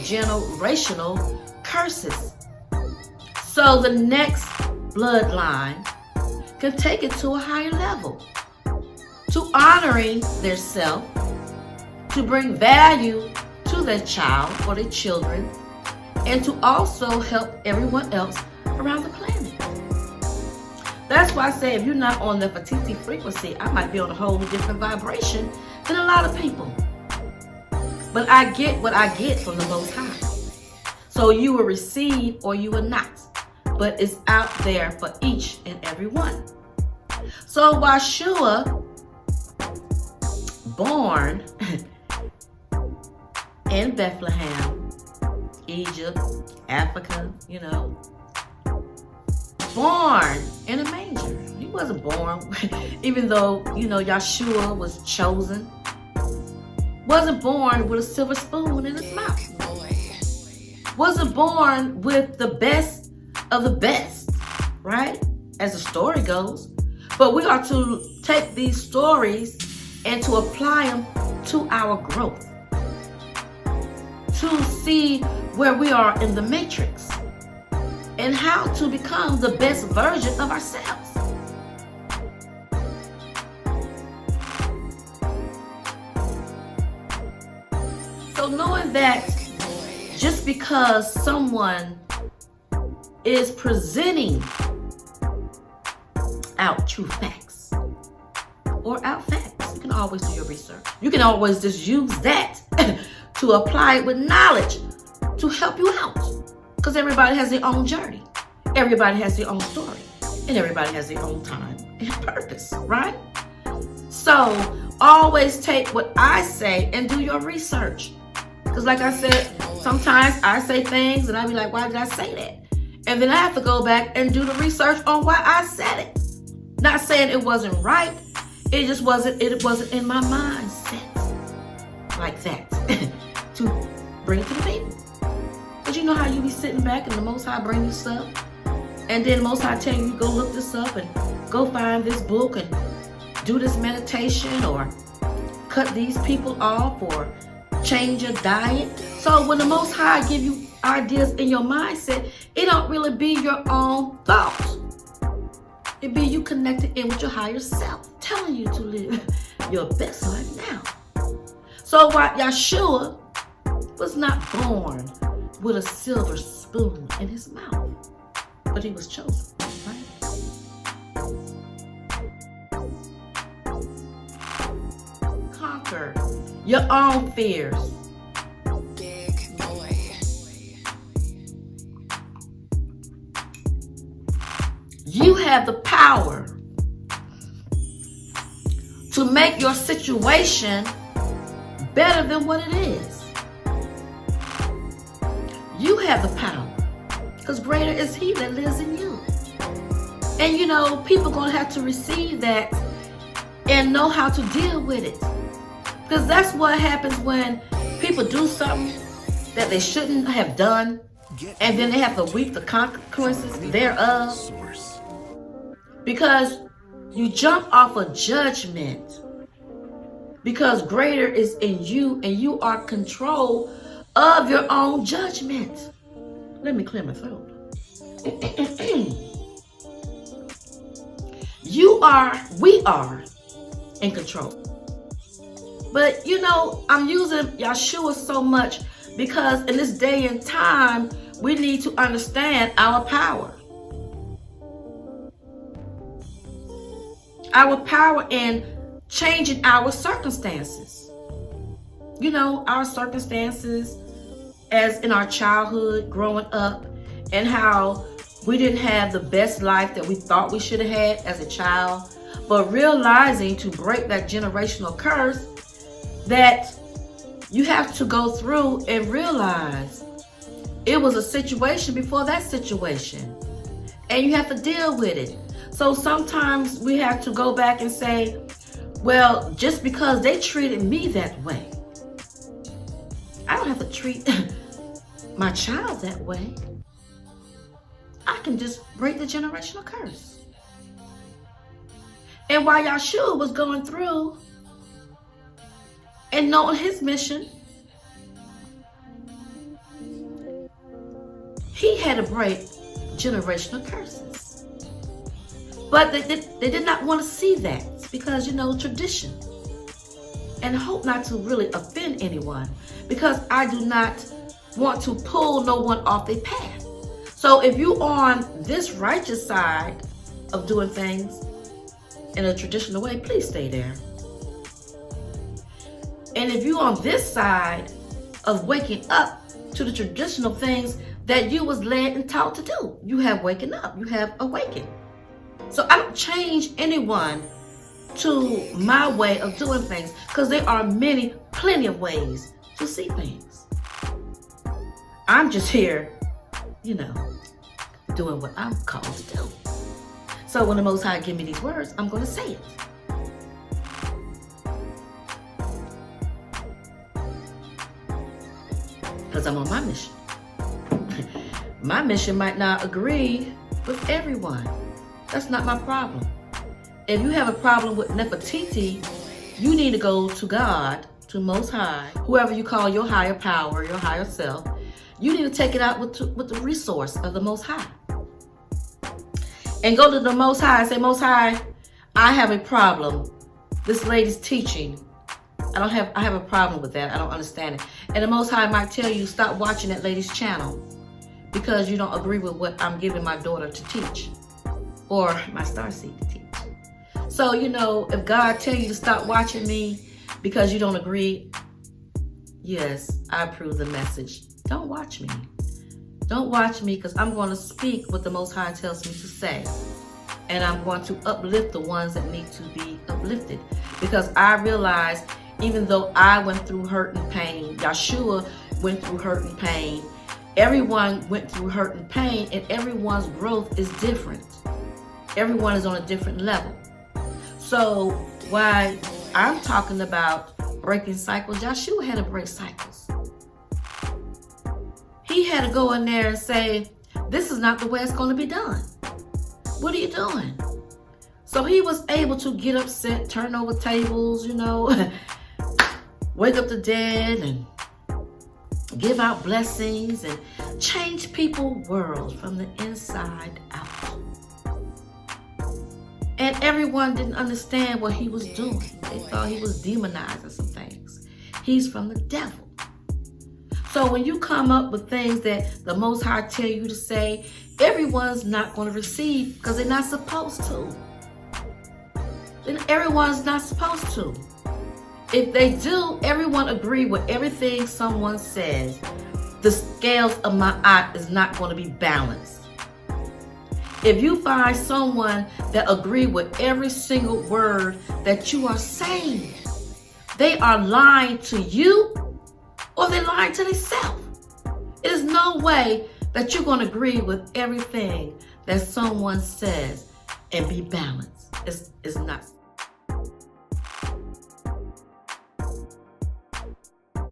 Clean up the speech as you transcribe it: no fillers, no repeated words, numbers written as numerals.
generational curses. So the next bloodline can take it to a higher level, to honoring their self, to bring value to their child or their children, and to also help everyone else around the planet. That's why I say if you're not on the Nefertiti frequency, I might be on a whole different vibration than a lot of people. But I get what I get from the Most High. So you will receive or you will not. But it's out there for each and every one. So Yahshua, born in Bethlehem, Egypt, Africa, born in a manger. He wasn't born, even though, Yahshua was chosen. Wasn't born with a silver spoon in his mouth. Wasn't born with the best of the best, right? As the story goes. But we are to take these stories and to apply them to our growth. To see where we are in the matrix. And how to become the best version of ourselves. So knowing that just because someone is presenting out true facts or out facts, you can always do your research. You can always just use that to apply it with knowledge to help you out. Because everybody has their own journey. Everybody has their own story. And everybody has their own time and purpose, right? So always take what I say and do your research. Because like I said, sometimes I say things and I be like, why did I say that? And then I have to go back and do the research on why I said it. Not saying it wasn't right. It just wasn't in my mindset like that to bring it to the people. But you know how you be sitting back and the Most High bring you stuff? And then the Most High tell you, go look this up and go find this book and do this meditation or cut these people off or change your diet. So when the Most High give you ideas in your mindset, it don't really be your own thoughts. It be you connected in with your higher self, telling you to live your best life now. So while Yahshua was not born with a silver spoon in his mouth, but he was chosen, right? Conquer your own fears. Big boy. You have the power to make your situation better than what it is. You have the power, because greater is he that lives in you. And people going to have to receive that and know how to deal with it. Because that's what happens when people do something that they shouldn't have done, and then they have to reap the consequences thereof. Because you jump off a judgment, because greater is in you and you are control of your own judgment. Let me clear my throat. We are in control. But I'm using Yahshua so much because in this day and time, we need to understand our power. Our power in changing our circumstances. Our circumstances as in our childhood, growing up, and how we didn't have the best life that we thought we should have had as a child, but realizing to break that generational curse that you have to go through and realize it was a situation before that situation, and you have to deal with it. So sometimes we have to go back and say, well, just because they treated me that way, I don't have to treat my child that way. I can just break the generational curse. And while Yahshua was going through and knowing his mission, he had to break generational curses. But they did not want to see that because, tradition. And I hope not to really offend anyone because I do not want to pull no one off their path. So if you're on this righteous side of doing things in a traditional way, please stay there. And if you're on this side of waking up to the traditional things that you was led and taught to do, you have waken up, you have awakened. So I don't change anyone to my way of doing things because there are plenty of ways to see things. I'm just here, doing what I'm called to do. So when the Most High give me these words, I'm going to say it. Because I'm on my mission. My mission might not agree with everyone. That's not my problem. If you have a problem with Nefertiti, you need to go to God, to Most High, whoever you call your higher power, your higher self. You need to take it out with the resource of the Most High. And go to the Most High and say, Most High, I have a problem. This lady's teaching. I have a problem with that. I don't understand it. And the Most High might tell you, stop watching that lady's channel because you don't agree with what I'm giving my daughter to teach or my starseed to teach. So, if God tell you to stop watching me because you don't agree, yes, I approve the message. Don't watch me. Don't watch me because I'm going to speak what the Most High tells me to say. And I'm going to uplift the ones that need to be uplifted. Because I realize even though I went through hurt and pain, Yeshua went through hurt and pain, everyone went through hurt and pain, and everyone's growth is different. Everyone is on a different level. So while I'm talking about breaking cycles, Yeshua had to break cycles. He had to go in there and say, this is not the way it's going to be done. What are you doing? So he was able to get upset, turn over tables, wake up the dead and give out blessings and change people's worlds from the inside out. And everyone didn't understand what he was doing. They thought he was demonizing some things. He's from the devil. So when you come up with things that the Most High tell you to say, everyone's not going to receive because they're not supposed to. Then everyone's not supposed to. If they do, everyone agree with everything someone says. The scales of my eye is not going to be balanced. If you find someone that agree with every single word that you are saying, they are lying to you or they're lying to themselves. It is no way that you're going to agree with everything that someone says and be balanced. It's not